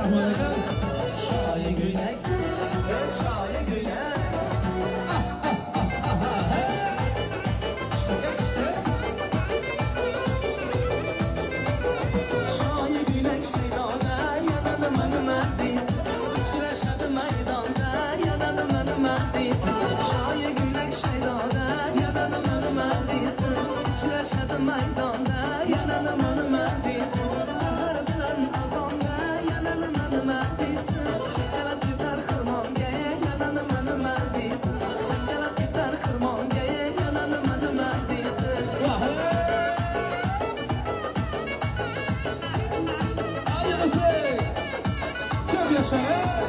Şahi günek, şahi günek. Şahi günek şeydana yanadım önüme diysiz. Uçraşadı meydanda yanadım önüme diysiz. Şahi günek şeydana yanadım önüme diysiz. Uçraşadı meydanda yanadım önüme diysiz. Sahar bilen azonda yanadım önüme diysiz. Çekelep gitar kırmonga yanadım önüme diysiz. Çekelep gitar kırmonga yanadım önüme diysiz. Çok yaşa.